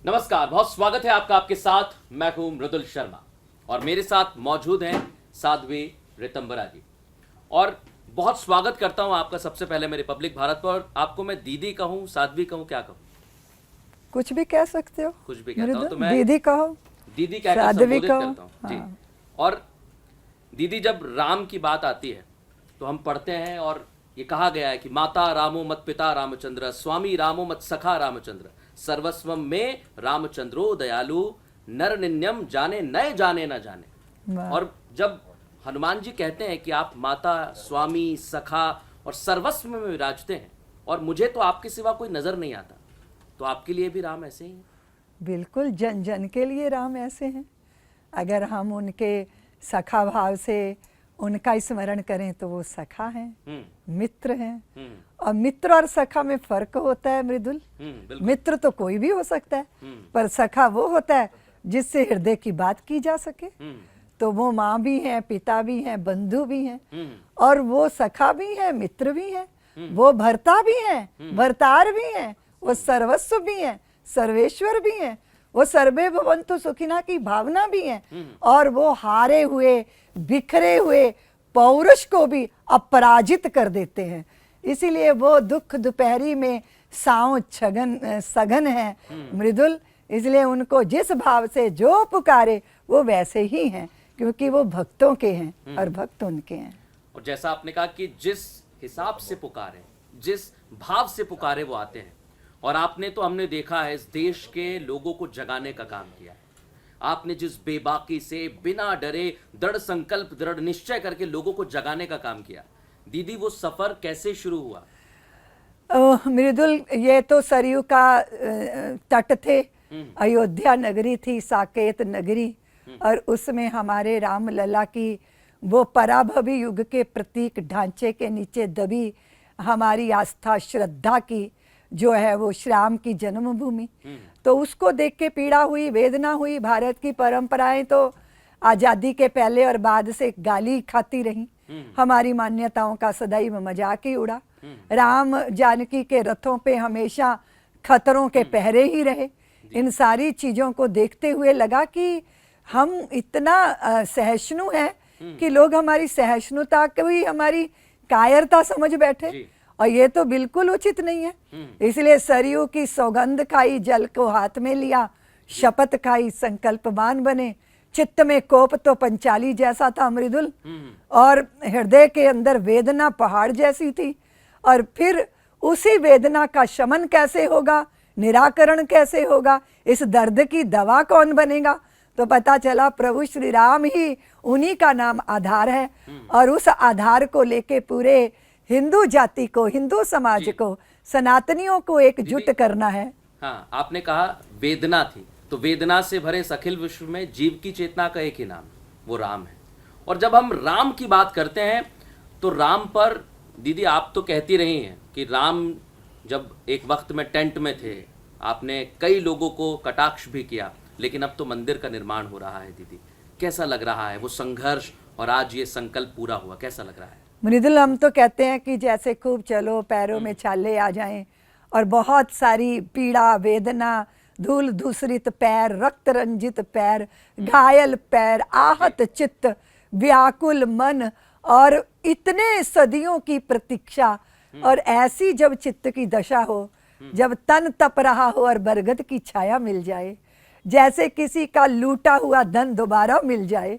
नमस्कार, बहुत स्वागत है आपका। आपके साथ मैं हूं मृदुल शर्मा और मेरे साथ मौजूद हैं साध्वी रितंबरा जी। और बहुत स्वागत करता हूं आपका सबसे पहले मैं रिपब्लिक भारत पर। और आपको मैं दीदी कहूं, साध्वी कहूं, क्या कहूं? कुछ भी कह सकते हो। कुछ भी कहता हूं तो मैं दीदी कहो, दीदी कहकर साध्वी संबोधित कहो। करता हूं। जी। हाँ। और दीदी, जब राम की बात आती है तो हम पढ़ते हैं और ये कहा गया है कि माता रामो मत पिता रामचंद्र, स्वामी रामो मत सखा रामचंद्र, सर्वस्वम में रामचंद्रो दयालु, नर निन्यम जाने नए जाने न जाने। वाह। और जब हनुमान जी कहते हैं कि आप माता, स्वामी, सखा और सर्वस्व में विराजते हैं और मुझे तो आपके सिवा कोई नजर नहीं आता, तो आपके लिए भी राम ऐसे ही हैं? बिल्कुल, जन जन के लिए राम ऐसे हैं। अगर हम उनके सखा भाव से उनका स्मरण करें तो वो सखा हैं, मित्र हैं। और मित्र और सखा में फर्क होता है मृदुल। बिल्कुल। मित्र तो कोई भी हो सकता है, पर सखा वो होता है जिससे हृदय की बात की जा सके। तो वो माँ भी हैं, पिता भी हैं, बंधु भी हैं, और वो सखा भी हैं, मित्र भी हैं, वो भर्ता भी हैं, भर्तार भी हैं, वो सर्वस्व भी हैं, सर्वेश्वर भी हैं, वो सर्वे भवन्तु सुखिना की भावना भी है। और वो हारे हुए, बिखरे हुए पौरुष को भी अपराजित कर देते हैं। इसीलिए वो दुख दोपहरी में साँव सघन है मृदुल। इसलिए उनको जिस भाव से जो पुकारे वो वैसे ही हैं, क्योंकि वो भक्तों के हैं और भक्त उनके हैं। और जैसा आपने कहा कि जिस हिसाब से पुकारे, जिस भाव से पुकारे वो आते हैं। और आपने तो, हमने देखा है, इस देश के लोगों को जगाने का काम किया है। आपने जिस बेबाकी से, बिना डरे, दृढ़ संकल्प, दृढ़ निश्चय करके लोगों को जगाने का काम किया। दीदी, वो सफर कैसे शुरू हुआ? मृदुल, ये तो सरयू का तट थे, अयोध्या नगरी थी, साकेत नगरी, और उसमें हमारे राम लला की वो पराभवी युग के प्रतीक ढांचे के नीचे दबी हमारी आस्था, श्रद्धा की जो है वो श्री राम की जन्मभूमि। तो उसको देख के पीड़ा हुई, वेदना हुई। भारत की परंपराएं तो आज़ादी के पहले और बाद से गाली खाती रही। हमारी मान्यताओं का सदैव मजाक ही उड़ा। राम जानकी के रथों पे हमेशा खतरों के पहरे ही रहे। इन सारी चीज़ों को देखते हुए लगा कि हम इतना सहिष्णु हैं कि लोग हमारी सहिष्णुता को ही हमारी कायरता समझ बैठे, और ये तो बिल्कुल उचित नहीं है। इसलिए सरयू की सौगंध खाई, जल को हाथ में लिया, शपथ खाई, संकल्पवान बने। चित्त में कोप तो पंचाली जैसा था मृदुल, और हृदय के अंदर वेदना पहाड़ जैसी थी। और फिर उसी वेदना का शमन कैसे होगा, निराकरण कैसे होगा, इस दर्द की दवा कौन बनेगा? तो पता चला प्रभु श्री राम ही उन्हीं का नाम आधार है। और उस आधार को लेके पूरे हिंदू जाति को, हिंदू समाज को, सनातनियों को एकजुट करना है। हाँ, आपने कहा वेदना थी, तो वेदना से भरे इस अखिल विश्व में जीव की चेतना का एक ही नाम, वो राम है। और जब हम राम की बात करते हैं तो राम पर, दीदी, आप तो कहती रही हैं कि राम जब एक वक्त में टेंट में थे, आपने कई लोगों को कटाक्ष भी किया, लेकिन अब तो मंदिर का निर्माण हो रहा है। दीदी, कैसा लग रहा है वो संघर्ष, और आज ये संकल्प पूरा हुआ, कैसा लग रहा है? मृदुल, हम तो कहते हैं कि जैसे खूब चलो, पैरों में छाले आ जाएं, और बहुत सारी पीड़ा, वेदना, धूल धूसरित पैर, रक्त रंजित पैर, घायल पैर, आहत चित्त, व्याकुल मन, और इतने सदियों की प्रतीक्षा। और ऐसी जब चित्त की दशा हो, जब तन तप रहा हो और बरगद की छाया मिल जाए, जैसे किसी का लूटा हुआ धन दोबारा मिल जाए,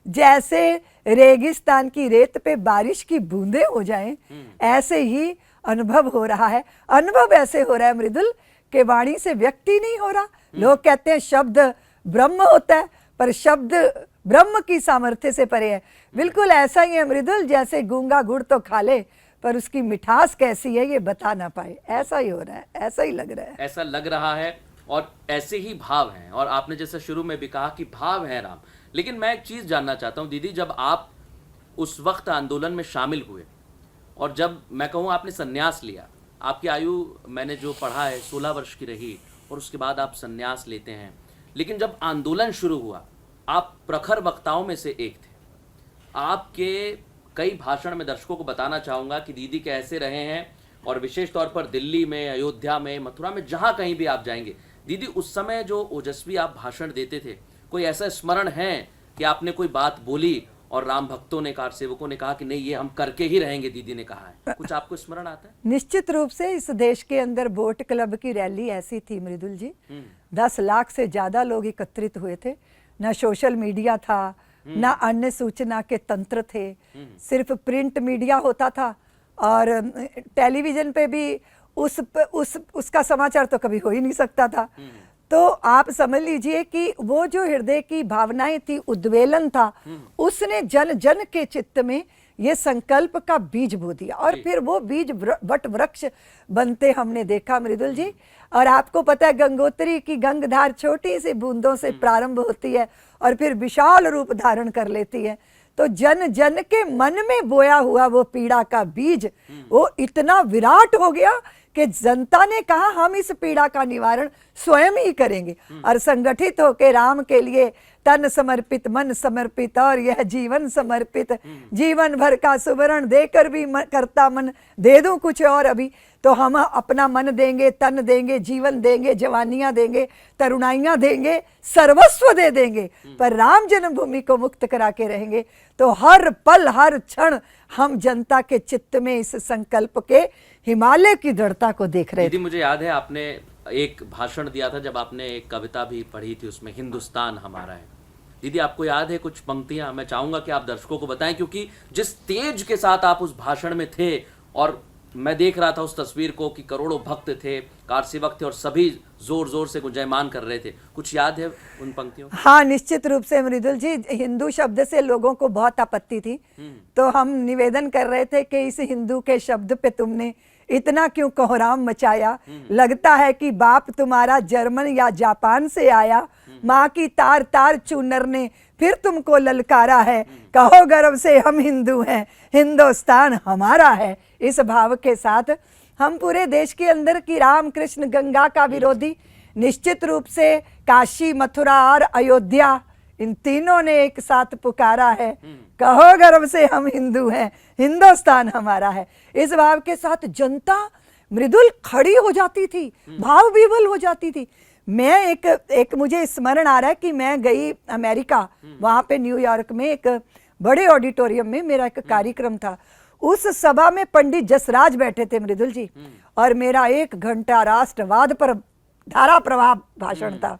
जैसे रेगिस्तान की रेत पे बारिश की बूंदें हो जाएं, ऐसे ही अनुभव हो रहा है। अनुभव ऐसे हो रहा है मृदुल के वाणी से व्यक्ति नहीं हो रहा। लोग कहते हैं शब्द ब्रह्म होता है, पर शब्द ब्रह्म की सामर्थ्य से परे है। बिल्कुल ऐसा ही है मृदुल, जैसे गूंगा गुड़ तो खा ले, पर उसकी मिठास कैसी है ये बता ना पाए। ऐसा ही हो रहा है, ऐसा ही लग रहा है। ऐसा लग रहा है, और ऐसे ही भाव हैं। और आपने जैसे शुरू में भी कहा कि भाव है राम। लेकिन मैं एक चीज जानना चाहता हूं दीदी, जब आप उस वक्त आंदोलन में शामिल हुए, और जब मैं कहूँ आपने संन्यास लिया, आपकी आयु मैंने जो पढ़ा है 16 वर्ष की रही, और उसके बाद आप संन्यास लेते हैं। लेकिन जब आंदोलन शुरू हुआ, आप प्रखर वक्ताओं में से एक थे। आपके कई भाषण में दर्शकों को बताना चाहूँगा कि दीदी कैसे रहे हैं, और विशेष तौर पर दिल्ली में, अयोध्या में, मथुरा में, जहाँ कहीं भी आप जाएंगे, दीदी उस समय जो ओजस्वी आप भाषण देते थे, कोई ऐसा स्मरण है कि आपने कोई बात बोली और राम भक्तों ने, कार सेवकों ने कहा कि नहीं ये हम करके ही रहेंगे, दीदी ने कहा है, कुछ आपको स्मरण आता है? निश्चित रूप से इस देश के अंदर बोट क्लब की रैली ऐसी थी मृदुल जी, 10 लाख से ज्यादा लोग एकत्रित हुए थे। न सोशल मीडिया था, न अन्य सूचना के तंत्र थे, सिर्फ प्रिंट मीडिया होता था और टेलीविजन पे भी उसका समाचार तो कभी हो ही नहीं सकता था। तो आप समझ लीजिए कि वो जो हृदय की भावनाएं थी, उद्वेलन था, उसने जन जन के चित्त में ये संकल्प का बीज बो दिया और फिर वो बीज वट वृक्ष बनते हमने देखा मृदुल जी। और आपको पता है गंगोत्री की गंगधार छोटी सी बूंदों से प्रारंभ होती है और फिर विशाल रूप धारण कर लेती है। तो जन जन के मन में बोया हुआ वो पीड़ा का बीज वो इतना विराट हो गया कि जनता ने कहा हम इस पीड़ा का निवारण स्वयं ही करेंगे और संगठित होकर राम के लिए तन समर्पित, मन समर्पित और यह जीवन समर्पित, जीवन भर का सुवर्ण देकर भी करता मन दे दूं कुछ और अभी। तो हम अपना मन देंगे, तन देंगे, जीवन देंगे, जवानियां देंगे, तरुणाइयां देंगे, सर्वस्व दे देंगे, पर राम जन्मभूमि को मुक्त करा के रहेंगे। तो हर पल हर क्षण हम जनता के चित्त में इस संकल्प के हिमालय की दृढ़ता को देख रहे थे। दीदी मुझे याद है आपने एक भाषण दिया था जब आपने एक कविता भी पढ़ी थी, उसमें हिंदुस्तान हमारा है। दीदी आपको याद है कुछ पंक्तियां? मैं चाहूंगा कि आप दर्शकों को बताएं, क्योंकि जिस तेज के साथ आप उस भाषण में थे और मैं देख रहा था उस तस्वीर को कि करोड़ों भक्त थे, कारसेवक थे और सभी जोर जोर से गुंजायमान कर रहे थे, कुछ याद है उन पंक्तियों? हाँ निश्चित रूप से मृदुल जी, हिंदू शब्द से लोगों को बहुत आपत्ति थी, तो हम निवेदन कर रहे थे कि इस हिंदू के शब्द पे तुमने इतना क्यों कोहराम मचाया, लगता है कि बाप तुम्हारा जर्मन या जापान से आया, माँ की तार तार चूनर ने फिर तुमको ललकारा है, कहो गर्व से हम हिंदू हैं, हिंदुस्तान हमारा है। इस भाव के साथ हम पूरे देश के अंदर की राम कृष्ण गंगा का विरोधी, निश्चित रूप से काशी मथुरा और अयोध्या, इन तीनों ने एक साथ पुकारा है, कहो गर्व से हम हिंदू हैं, हिंदुस्तान हमारा है। इस भाव के साथ जनता मृदुल खड़ी हो जाती थी, भाव विवल हो जाती थी। मैं एक मुझे स्मरण आ रहा है कि मैं गई अमेरिका, वहां पे न्यूयॉर्क में एक बड़े ऑडिटोरियम में मेरा एक कार्यक्रम था। उस सभा में पंडित जसराज बैठे थे मृदुल जी, और मेरा 1 घंटा राष्ट्रवाद पर धारा प्रवाह भाषण था।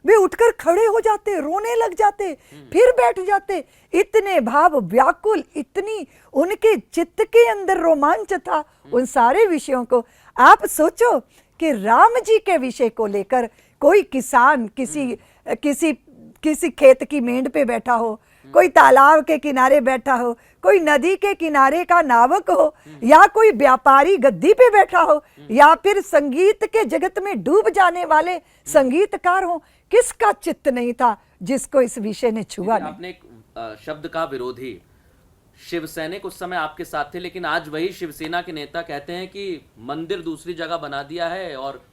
वे उठकर खड़े हो जाते, रोने लग जाते, फिर बैठ जाते, इतने भाव व्याकुल, इतनी उनके चित्त के अंदर रोमांच था उन सारे विषयों को। आप सोचो कि राम जी के विषय को लेकर कोई किसान किसी खेत की मेंढ पे बैठा हो, कोई तालाब के किनारे बैठा हो, कोई नदी के किनारे का नावक हो, या कोई व्यापारी गद्दी पे बैठा हो, या फिर संगीत के जगत में डूब जाने वाले संगीतकार हो, किसका चित्त नहीं था जिसको इस विषय ने छुआ नहीं। आपने एक शब्द का विरोधी, शिवसैनिक उस समय आपके साथ थे, लेकिन आज वही शिवसेना के नेता कहते हैं कि मंदिर दूसरी जगह बना दिया है और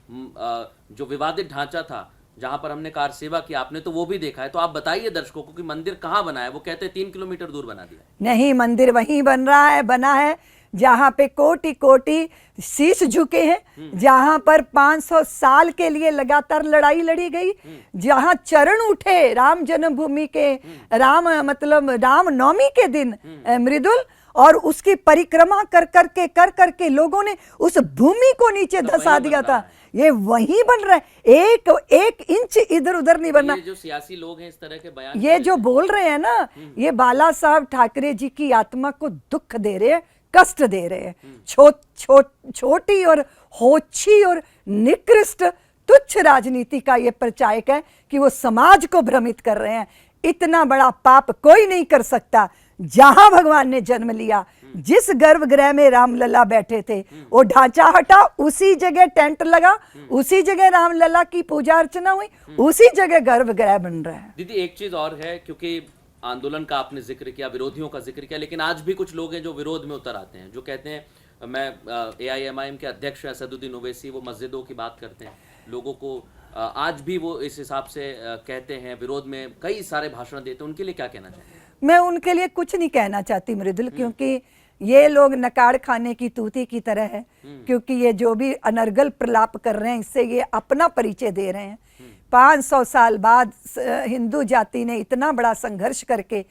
जो विवादित ढांचा था जहां पर हमने कार सेवा की, आपने तो वो भी देखा है। तो आप बताइए दर्शकों को कि मंदिर कहाँ बना है। वो कहते हैं 3 किलोमीटर दूर बना दिया। नहीं, मंदिर वहीं बना है जहां पे कोटि कोटि शीश झुके हैं, जहां पर 500 साल के लिए लगातार लड़ाई लड़ी गई, जहां चरण उठे राम जन्मभूमि के, राम नवमी के दिन मृदुल, और उसकी परिक्रमा कर करके लोगों ने उस भूमि को नीचे धंसा दिया था। ये वहीं बन रहा है, एक इंच इधर उधर नहीं बनना। ये जो सियासी लोग हैं इस तरह के बयान ये जो बोल रहे हैं ना, ये बाला साहब ठाकरे जी की आत्मा को दुख दे रहे हैं, कष्ट दे रहे हैं। छोटी और होछी और निकृष्ट तुच्छ राजनीति का ये प्रचायक है कि वो समाज को भ्रमित कर रहे हैं। इतना बड़ा पाप कोई नहीं कर सकता। जहां भगवान ने जन्म लिया, जिस गर्भगृह में रामलला बैठे थे, वो ढांचा हटा, उसी जगह टेंट लगा, उसी जगह रामलला की पूजा अर्चना हुई, उसी जगह गर्भगृह बन रहा है। दीदी एक चीज और है, क्योंकि आंदोलन का आपने जिक्र किया, विरोधियों का जिक्र किया, लेकिन आज भी कुछ लोग हैं जो विरोध में उतर आते हैं, जो कहते हैं, मैं AIMIM के अध्यक्ष असदुद्दीन ओवैसी, वो मस्जिदों की बात करते हैं, लोगों को आज भी वो इस हिसाब से कहते हैं, विरोध में कई सारे भाषण देते हैं। उनके लिए क्या कहना चाहते हैं? मैं उनके लिए कुछ नहीं कहना चाहती मृदुल, क्योंकि ये लोग नकाड़ खाने की तूती की तरह है, क्योंकि ये जो भी अनर्गल प्रलाप कर रहे हैं इससे ये अपना परिचय दे रहे हैं। 500 साल बाद हिंदू जाति ने इतना बड़ा संघर्ष करके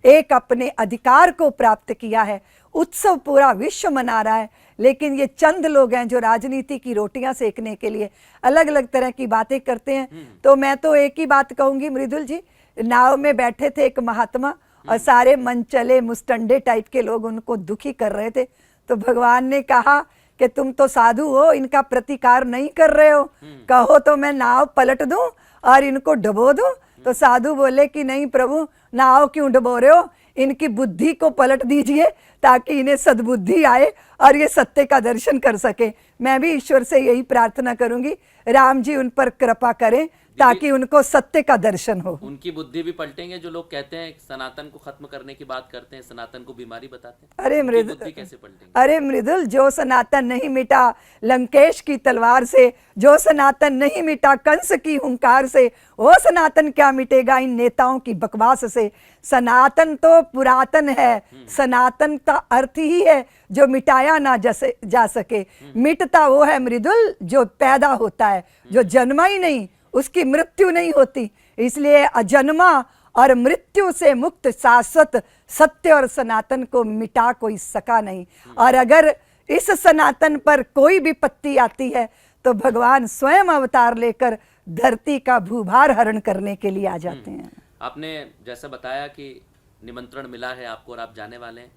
एक अपने अधिकार को प्राप्त किया है। उत्सव पूरा विश्व मना रहा है, लेकिन ये चंद लोग हैं जो राजनीति की रोटियां सेकने के लिए अलग अलग तरह की बातें करते हैं। तो मैं तो एक ही बात कहूंगी मृदुल जी, नाव में बैठे थे एक महात्मा और सारे मनचले मुस्टंडे टाइप के लोग उनको दुखी कर रहे थे, तो भगवान ने कहा कि तुम तो साधु हो, इनका प्रतिकार नहीं कर रहे हो, कहो तो मैं नाव पलट दूं और इनको डुबो दूं। तो साधु बोले कि नहीं प्रभु, नाव क्यों डुबो रहे हो, इनकी बुद्धि को पलट दीजिए ताकि इन्हें सद्बुद्धि आए और ये सत्य का दर्शन कर सके। मैं भी ईश्वर से यही प्रार्थना करूंगी, राम जी उन पर कृपा करें ताकि उनको सत्य का दर्शन हो। उनकी बुद्धि भी पलटेंगे जो लोग कहते हैं सनातन को खत्म करने की बात करते हैं, सनातन को बीमारी बताते हैं। अरे उनकी मृदुल, बुद्धि कैसे पलटेंगे? अरे मृदुल, जो सनातन नहीं मिटा लंकेश की तलवार से, जो सनातन नहीं मिटा कंस की हुंकार से, वो सनातन क्या मिटेगा इन नेताओं की बकवास से। सनातन तो पुरातन है, सनातन का अर्थ ही है जो मिटाया ना जा सके। मिटता वो है मृदुल जो पैदा होता है, जो जन्मा ही नहीं उसकी मृत्यु नहीं होती। इसलिए अजन्मा और मृत्यु से मुक्त शाश्वत सत्य और सनातन को मिटा कोई सका नहीं। और अगर इस सनातन पर कोई विपत्ति आती है तो भगवान स्वयं अवतार लेकर धरती का भूभार हरण करने के लिए आ जाते हैं। आपने जैसा बताया कि निमंत्रण मिला है आपको और आप जाने वाले हैं,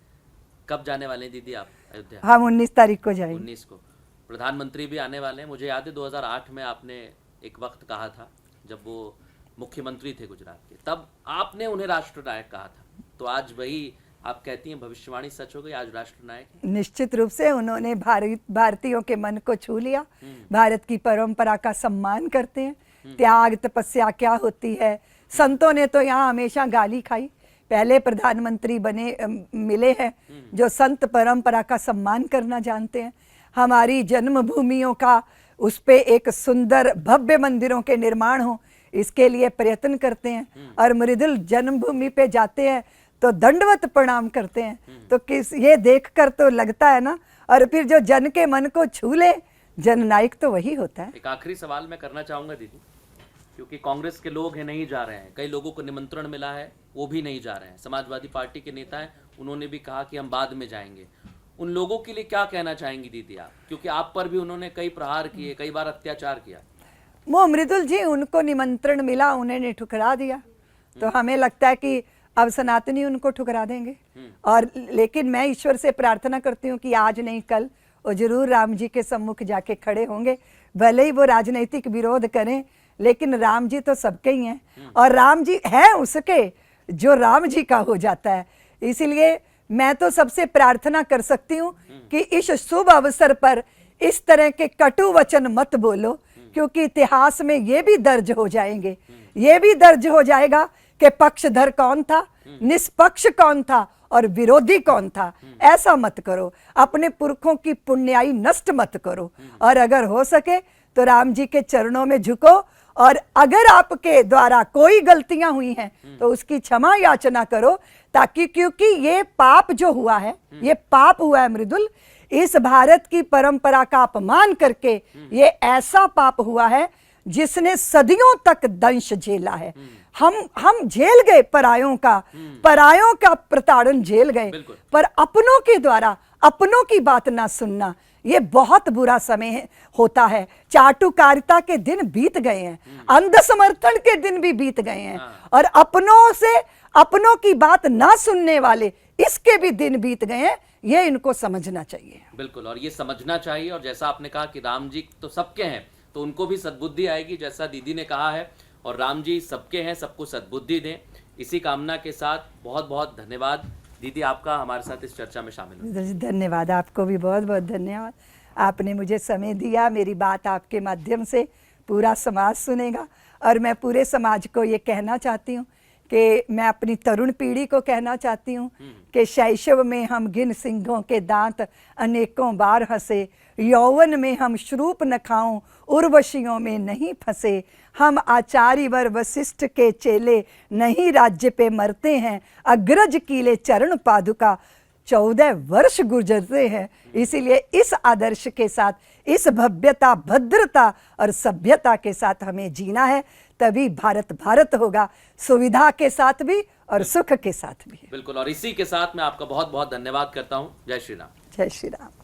कब जाने वाले हैं दीदी आप अयोध्या? हम 19 तारीख को जाएंगे। 19 को। प्रधानमंत्री भी आने वाले हैं। मुझे याद है 2008 में आपने एक वक्त कहा था जब वो मुख्यमंत्री थे गुजरात के, तब आपने उन्हें राष्ट्र नायक कहा था। तो आज वही आप कहती हैं भविष्यवाणी सच हो गई, आज राष्ट्र नायक है। निश्चित रूप से उन्होंने भारतीयों के मन को छू लिया, भारत की परंपरा का सम्मान करते हैं। त्याग तपस्या क्या होती है, संतों ने तो यहाँ हमेशा गाली खाई, पहले प्रधानमंत्री बने मिले हैं जो संत परंपरा का सम्मान करना जानते हैं। हमारी जन्मभूमियों का उस पे एक सुंदर भव्य मंदिरों के निर्माण हो, इसके लिए प्रयत्न करते हैं। और मृदुल जन्मभूमि पे जाते हैं तो दंडवत प्रणाम करते हैं। तो किस ये देखकर तो लगता है ना, और फिर जो जन के मन को छू ले, जननायक तो वही होता है। एक आखिरी सवाल मैं करना चाहूंगा दीदी, क्योंकि कांग्रेस के लोग हैं नहीं जा रहे हैं, कई लोगों को निमंत्रण मिला है वो भी नहीं जा रहे हैं, समाजवादी पार्टी के नेता हैं उन्होंने भी कहा कि हम बाद में जाएंगे। उन लोगों के लिए क्या कहना चाहेंगी दीदी आप, क्योंकि आप पर भी उन्होंने कई प्रहार किए, कई बार अत्याचार किया। वो मृदुल जी, उनको निमंत्रण मिला, उन्होंने ठुकरा दिया, तो हमें लगता है कि अब सनातनी उनको ठुकरा देंगे। और लेकिन मैं ईश्वर से प्रार्थना करती हूँ कि आज नहीं कल वो जरूर राम जी के सम्मुख जाके खड़े होंगे। भले ही वो राजनीतिक विरोध करें, लेकिन राम जी तो सबके ही हैं, और राम जी है उसके जो राम जी का हो जाता है। इसीलिए मैं तो सबसे प्रार्थना कर सकती हूँ कि इस शुभ अवसर पर इस तरह के कटु वचन मत बोलो, क्योंकि इतिहास में ये भी दर्ज हो जाएंगे, ये भी दर्ज हो जाएगा कि पक्षधर कौन था, निष्पक्ष कौन था और विरोधी कौन था। ऐसा मत करो, अपने पुरखों की पुण्याई नष्ट मत करो, और अगर हो सके तो राम जी के चरणों में झुको, और अगर आपके द्वारा कोई गलतियां हुई हैं तो उसकी क्षमा याचना करो, ताकि क्योंकि ये पाप जो हुआ है, ये पाप हुआ है मृदुल, इस भारत की परंपरा का अपमान करके ये ऐसा पाप हुआ है जिसने सदियों तक दंश झेला है। हम झेल गए परायों का प्रताड़न झेल गए, पर अपनों के द्वारा अपनों की बात ना सुनना, ये बहुत बुरा समय होता है। चाटुकारिता के दिन बीत गए हैं, अंध समर्थन के दिन भी बीत गए हैं, और अपनों से अपनों की बात ना सुनने वाले इसके भी दिन बीत गए हैं। ये इनको समझना चाहिए। बिल्कुल, और ये समझना चाहिए। और जैसा आपने कहा कि राम जी तो सबके हैं, तो उनको भी सद्बुद्धि आएगी, जैसा दीदी ने कहा है, और राम जी सबके हैं, सबको सद्बुद्धि दें। इसी कामना के साथ बहुत बहुत धन्यवाद दीदी आपका हमारे साथ इस चर्चा में शामिल होने। धन्यवाद, आपको भी बहुत बहुत धन्यवाद। आपने मुझे समय दिया, मेरी बात आपके माध्यम से पूरा समाज सुनेगा, और मैं पूरे समाज को ये कहना चाहती हूँ कि मैं अपनी तरुण पीढ़ी को कहना चाहती हूँ कि शैशव में हम गिन सिंहों के दांत अनेकों बार हंसे, यौवन में हम श्रूप न खाऊं, उर्वशियों में नहीं फंसे, हम आचार्य वर वशिष्ठ के चेले, नहीं राज्य पे मरते हैं, अग्रज कीले चरण पादुका, 14 वर्ष गुजरते हैं। इसीलिए इस आदर्श के साथ, इस भव्यता, भद्रता और सभ्यता के साथ हमें जीना है, तभी भारत भारत होगा, सुविधा के साथ भी और सुख के साथ भी। बिल्कुल, और इसी के साथ मैं आपका बहुत बहुत धन्यवाद करता हूँ। जय श्री राम। जय श्री राम।